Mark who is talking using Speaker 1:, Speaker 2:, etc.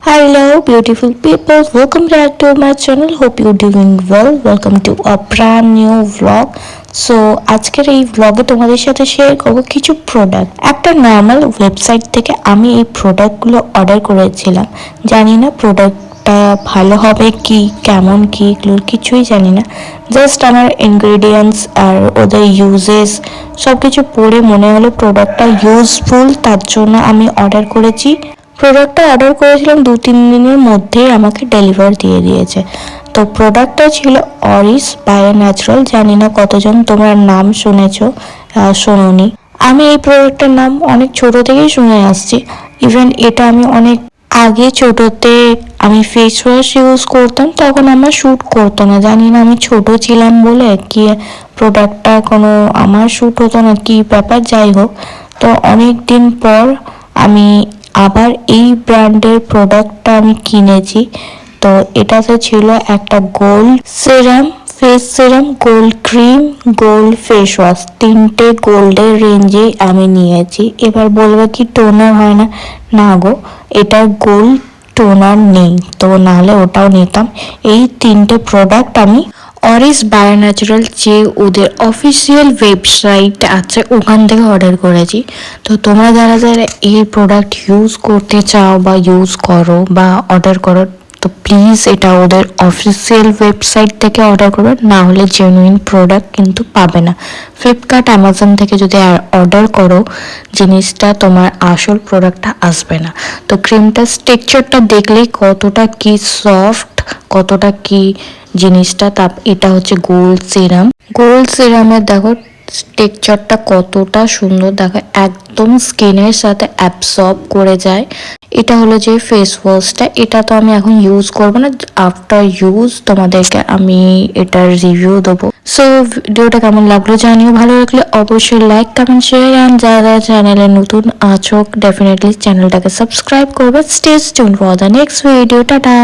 Speaker 1: Hello, beautiful people. Welcome back to my channel. Hope you're doing well. Welcome to a brand new vlog. So আজকের এই ভ্লগে তোমাদের সাথে share করবো কিছু product. একটা নর্মাল ওয়েবসাইট থেকে আমি এই প্রোডাক্টগুলো অর্ডার করেছিলাম। জানি না প্রোডাক্টটা ভালো হবে কি কেমন কি এগুলোর কিছুই জানি না। জাস্ট আমার ইনগ্রেডিয়েন্টস আর ওদের ইউজেস সব কিছু পড়ে মনে হলো প্রোডাক্টটা ইউজফুল, তার জন্য আমি অর্ডার করেছি। প্রোডাক্টটা অর্ডার করেছিলাম 2-3 দিনের মধ্যেই আমাকে ডেলিভার দিয়ে দিয়েছে। তো প্রোডাক্টটা ছিল অরিস বায়ো ন্যাচারাল। জানি না কতজন তোমরা নাম শুনেছো, শোনোনি। আমি এই প্রোডাক্টটার নাম অনেক ছোট থেকেই শুনে আসছি। ইভেন এটা আমি অনেক আগে ছোটতে আমি ফেস ওয়াশ ইউজ করতাম, তখন আমার শ্যুট করতো না। জানি না আমি ছোট ছিলাম বলে কি প্রোডাক্টটা কোনো আমার শ্যুট হতো না কি ব্যাপার, যাই হোক। তো অনেক দিন পর আমি আবার এই ব্র্যান্ডের প্রোডাক্টটা আমি কিনেছি। তো এটাতে ছিল একটা gold serum, face serum, gold cream, gold face wash, তিনটে গোল্ডের রেঞ্জে আমি নিয়েছি। এবার বলবে কি টোনার হয় না, না গো, এটা গোল্ড টোনার নেই, তো নাহলে ওটাও নিতাম। এই তিনটে প্রোডাক্ট আমি অরিস বায়ো ন্যাচারাল যে ওদের অফিসিয়াল ওয়েবসাইট আছে ওখান থেকে অর্ডার করেছি। তো তোমরা যারা যারা এই প্রোডাক্ট ইউজ করতে চাও বা ইউজ করো বা অর্ডার করো, তো প্লিজ এটা ওদের অফিসিয়াল ওয়েবসাইট থেকে অর্ডার করবে, না হলে জেনুইন প্রোডাক্ট কিন্তু পাবে না। ফ্লিপকার্ট অ্যামাজন থেকে যদি অর্ডার করো জিনিসটা তোমার আসল প্রোডাক্টটা আসবে না। তো ক্রিমটার টেক্সচারটা দেখলেই কতটা কি সফট, কতটা কি জিনিসটা। এটা হচ্ছে গোল্ড সিরাম। গোল্ড সিরামের দেখো টেক্সচারটা কতটা সুন্দর, দেখো একদম স্কিনের সাথে অ্যাবসর্ব করে যায়। এটা হলো যে ফেস ওয়াশটা, এটা তো আমি এখন ইউজ করবো না, আফটার ইউজ তোমাদেরকে আমি এটার রিভিউ দেবো। সো ভিডিওটা কেমন লাগলো জানিও, ভালো লাগলে অবশ্যই লাইক কমেন্ট শেয়ার, অ্যান্ড যারা চ্যানেলে নতুন আছো ডেফিনেটলি চ্যানেলটাকে সাবস্ক্রাইব করবে। Stay tuned for the next video. Tata.